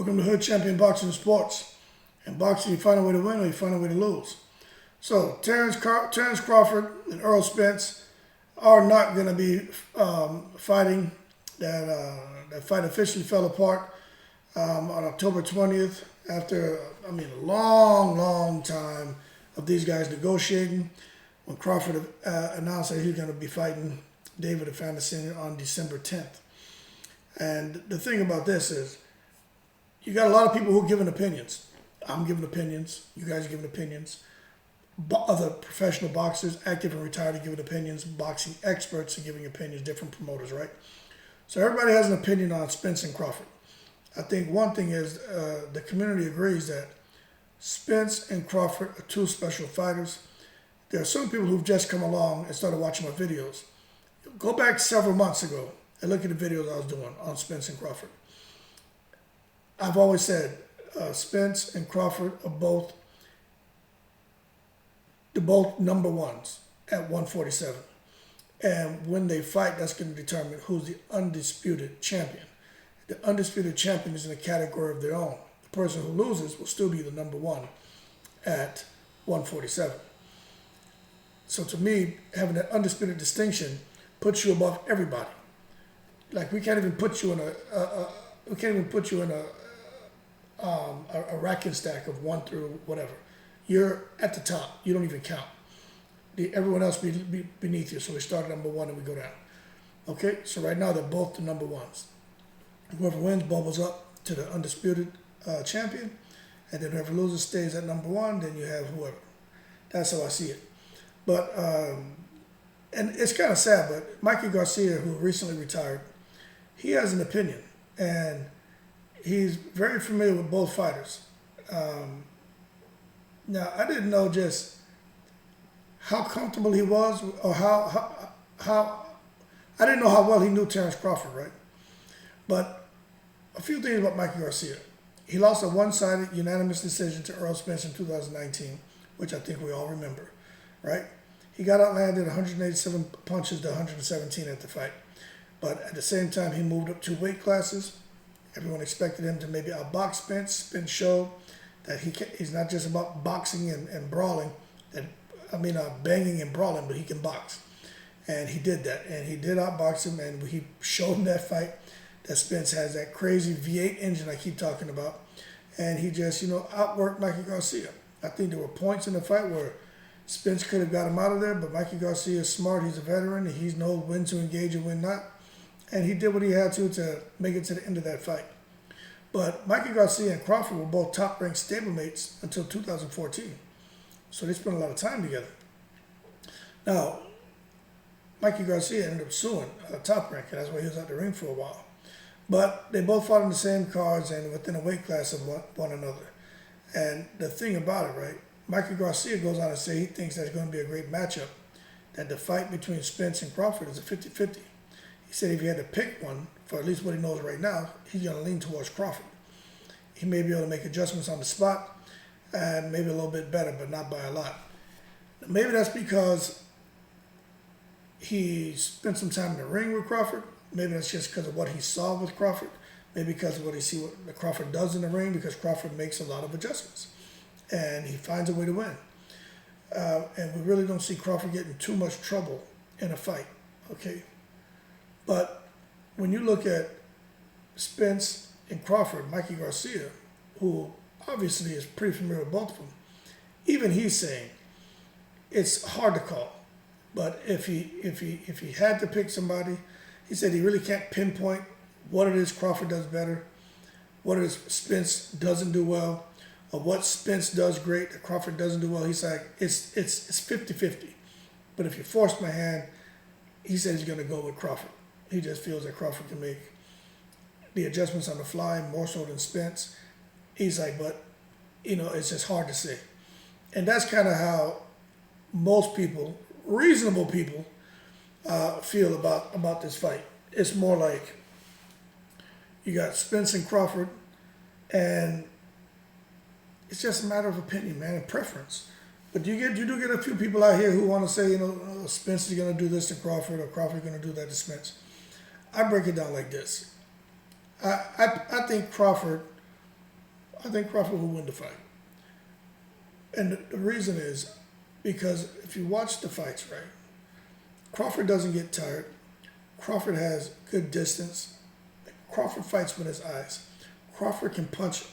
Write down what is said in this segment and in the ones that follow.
Welcome to Hood Champion Boxing Sports. In boxing, you find a way to win or you find a way to lose. So, Terrence Crawford and Earl Spence are not going to be fighting. That fight officially fell apart on October 20th after, a long time of these guys negotiating when Crawford announced that he's going to be fighting David Evander on December 10th. And the thing about this is, you got a lot of people who are giving opinions. I'm giving opinions. You guys are giving opinions. Other professional boxers, active and retired, are giving opinions. Boxing experts are giving opinions. Different promoters, right? So everybody has an opinion on Spence and Crawford. I think one thing is the community agrees that Spence and Crawford are two special fighters. There are some people who've just come along and started watching my videos. Go back several months ago and look at the videos I was doing on Spence and Crawford. I've always said Spence and Crawford are both number ones at 147. And when they fight, that's going to determine who's the undisputed champion. The undisputed champion is in a category of their own. The person who loses will still be the number one at 147. So to me, having that undisputed distinction puts you above everybody. Like we can't even put you in a ranking stack of 1 through whatever. You're at the top. You don't even count. Everyone else be beneath you. So we start at number 1 and we go down. Okay, so right now they're both the number ones. Whoever wins bubbles up to the undisputed champion, and then whoever loses stays at number 1. Then you have whoever. That's how I see it. But and it's kind of sad, but Mikey Garcia, who recently retired, he has an opinion, and he's very familiar with both fighters. Now, I didn't know just how comfortable he was, or how I didn't know how well he knew Terrence Crawford, right? But a few things about Mikey Garcia. He lost a one-sided unanimous decision to Earl Spence in 2019, which I think we all remember, right? He got outlanded 187 punches to 117 at the fight. But at the same time, he moved up 2 weight classes. Everyone expected him to maybe outbox Spence. Spence showed that he's not just about boxing and brawling, banging and brawling, but he can box. And he did that. And he did outbox him, and he showed in that fight that Spence has that crazy V8 engine I keep talking about. And he just, outworked Mikey Garcia. I think there were points in the fight where Spence could have got him out of there, but Mikey Garcia is smart. He's a veteran. He knows when to engage and when not. And he did what he had to make it to the end of that fight. But Mikey Garcia and Crawford were both top-ranked stablemates until 2014. So they spent a lot of time together. Now, Mikey Garcia ended up suing Top Rank, and that's why he was out the ring for a while. But they both fought on the same cards and within a weight class of one another. And the thing about it, right, Mikey Garcia goes on to say he thinks that's going to be a great matchup, that the fight between Spence and Crawford is a 50-50. He said if he had to pick one, for at least what he knows right now, he's going to lean towards Crawford. He may be able to make adjustments on the spot, and maybe a little bit better, but not by a lot. Maybe that's because he spent some time in the ring with Crawford. Maybe that's just because of what he saw with Crawford. Maybe because of what he see what Crawford does in the ring, because Crawford makes a lot of adjustments. And he finds a way to win. And we really don't see Crawford getting too much trouble in a fight, okay? But when you look at Spence and Crawford, Mikey Garcia, who obviously is pretty familiar with both of them, even he's saying it's hard to call. But if he had to pick somebody, he said he really can't pinpoint what it is Crawford does better, what it is Spence doesn't do well, or what Spence does great that Crawford doesn't do well. He's like, it's 50-50. But if you force my hand, he says he's going to go with Crawford. He just feels that Crawford can make the adjustments on the fly more so than Spence. He's like, but, it's just hard to say. And that's kind of how most people, reasonable people, feel about this fight. It's more like you got Spence and Crawford, and it's just a matter of opinion, man, and preference. But you do get a few people out here who want to say, Spence is going to do this to Crawford, or Crawford is going to do that to Spence. I break it down like this. I think Crawford I think Crawford will win the fight. And the reason is because if you watch the fights, right, Crawford doesn't get tired. Crawford has good distance. Crawford fights with his eyes. Crawford can punch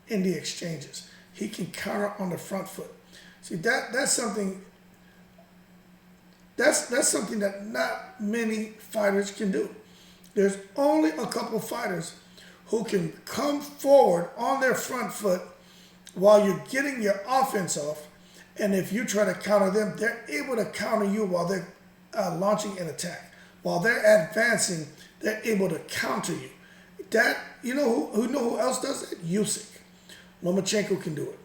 in the exchanges. He can counter on the front foot. See, that's something that not many fighters can do. There's only a couple fighters who can come forward on their front foot while you're getting your offense off, and if you try to counter them, they're able to counter you while they're launching an attack. While they're advancing, they're able to counter you. That, you know who else does that? Usyk. Lomachenko can do it.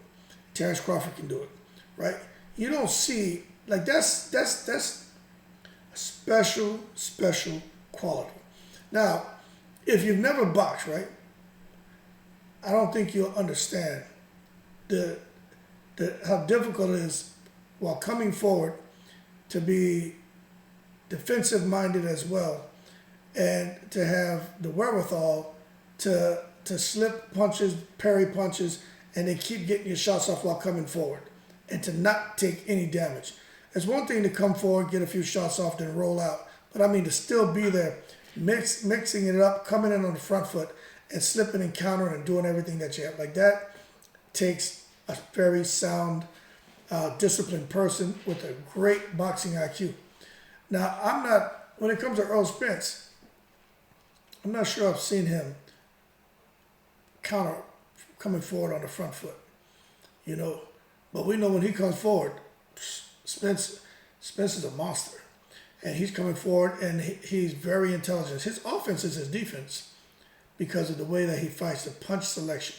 Terrence Crawford can do it, right? You don't see, like, that's a special quality. Now, if you've never boxed, right, I don't think you'll understand how difficult it is while coming forward to be defensive minded as well, and to have the wherewithal to slip punches, parry punches, and then keep getting your shots off while coming forward, and to not take any damage. It's one thing to come forward, get a few shots off, then roll out, but I mean to still be there, mixing it up, coming in on the front foot, and slipping and countering and doing everything that you have. Like, that takes a very sound, disciplined person with a great boxing IQ. Now, when it comes to Earl Spence, I'm not sure I've seen him counter coming forward on the front foot, but we know when he comes forward, Spence is a monster, and he's coming forward, and he's very intelligent. His offense is his defense because of the way that he fights, the punch selection,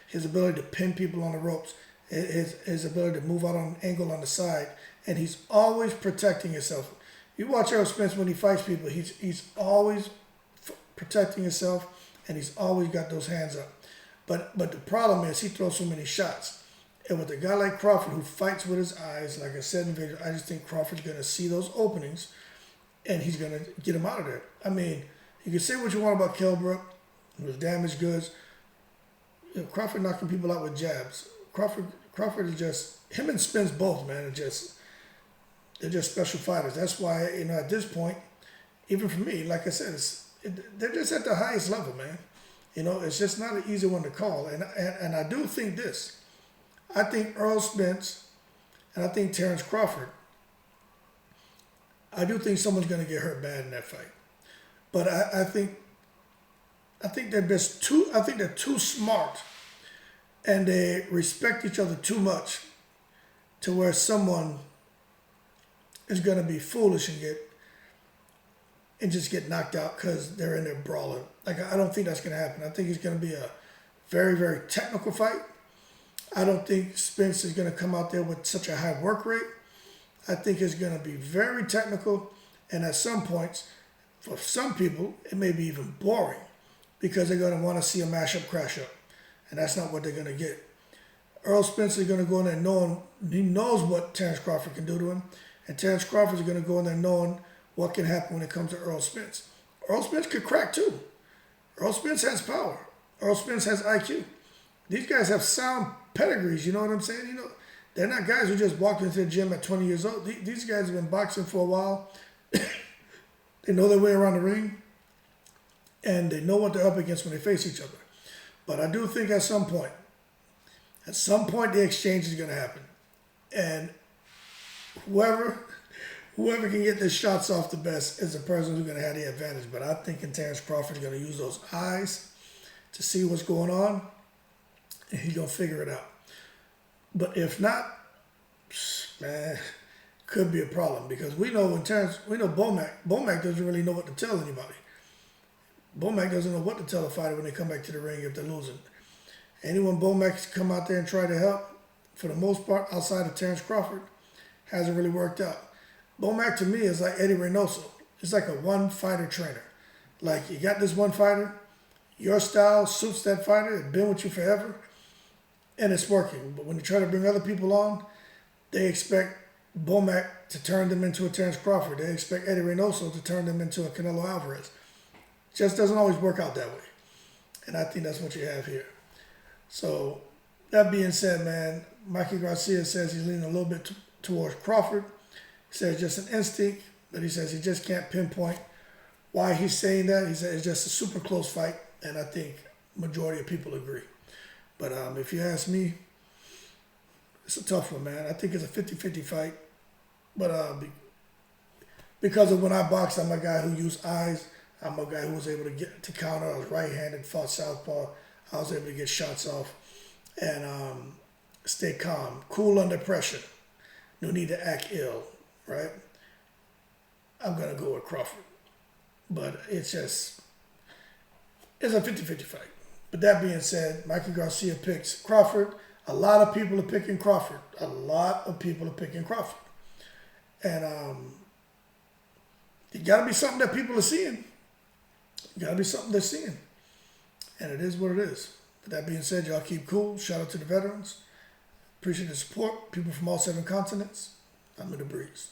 his ability to pin people on the ropes, his ability to move out on an angle on the side, and he's always protecting himself. You watch Errol Spence when he fights people, he's always protecting himself, and he's always got those hands up. But the problem is he throws so many shots. And with a guy like Crawford who fights with his eyes, like I said in the video, I just think Crawford's going to see those openings, and he's going to get him out of there. I mean, you can say what you want about Kilbrook with damaged goods. Crawford knocking people out with jabs. Crawford is just, him and Spence both, man, they're just special fighters. That's why, at this point, even for me, like I said, they're just at the highest level, man. It's just not an easy one to call. And I do think this. I think Earl Spence and I think Terrence Crawford, I do think someone's going to get hurt bad in that fight. But I think they're too smart, and they respect each other too much to where someone is going to be foolish and just get knocked out because they're in there brawling. Like, I don't think that's going to happen. I think it's going to be a very, very technical fight. I don't think Spence is going to come out there with such a high work rate. I think it's going to be very technical, and at some points, for some people, it may be even boring because they're going to want to see a mashup crash up, and that's not what they're going to get. Earl Spence is going to go in there knowing he knows what Terrence Crawford can do to him, and Terrence Crawford is going to go in there knowing what can happen when it comes to Earl Spence. Earl Spence could crack too. Earl Spence has power. Earl Spence has IQ. These guys have sound pedigrees, you know what I'm saying? They're not guys who just walked into the gym at 20 years old. These guys have been boxing for a while. They know their way around the ring, and they know what they're up against when they face each other. But I do think at some point the exchange is going to happen. And whoever can get their shots off the best is the person who's going to have the advantage. But I think Terrence Crawford is going to use those eyes to see what's going on, and he's going to figure it out. But if not, man, could be a problem, because we know Bomac doesn't really know what to tell anybody. Bomac doesn't know what to tell a fighter when they come back to the ring if they're losing. Anyone Bomac's come out there and try to help, for the most part, outside of Terrence Crawford, hasn't really worked out. Bomac to me is like Eddie Reynoso. It's like a one-fighter trainer. Like, you got this one fighter, your style suits that fighter, it's been with you forever, and it's working. But when you try to bring other people on, they expect Bomac to turn them into a Terrence Crawford. They expect Eddie Reynoso to turn them into a Canelo Alvarez. It just doesn't always work out that way. And I think that's what you have here. So that being said, man, Mikey Garcia says he's leaning a little bit towards Crawford. He says it's just an instinct, but he says he just can't pinpoint why he's saying that. He said it's just a super close fight, and I think majority of people agree. But if you ask me, it's a tough one, man. I think it's a 50-50 fight. But because of when I boxed, I'm a guy who used eyes. I'm a guy who was able to get to counter. I was right-handed, fought southpaw. I was able to get shots off and stay calm, cool under pressure. No need to act ill, right? I'm going to go with Crawford. But it's a 50-50 fight. But that being said, Mikey Garcia picks Crawford. A lot of people are picking Crawford. A lot of people are picking Crawford. And it got to be something that people are seeing. It got to be something they're seeing. And it is what it is. But that being said, y'all keep cool. Shout out to the veterans. Appreciate the support. People from all 7 continents. I'm in the breeze.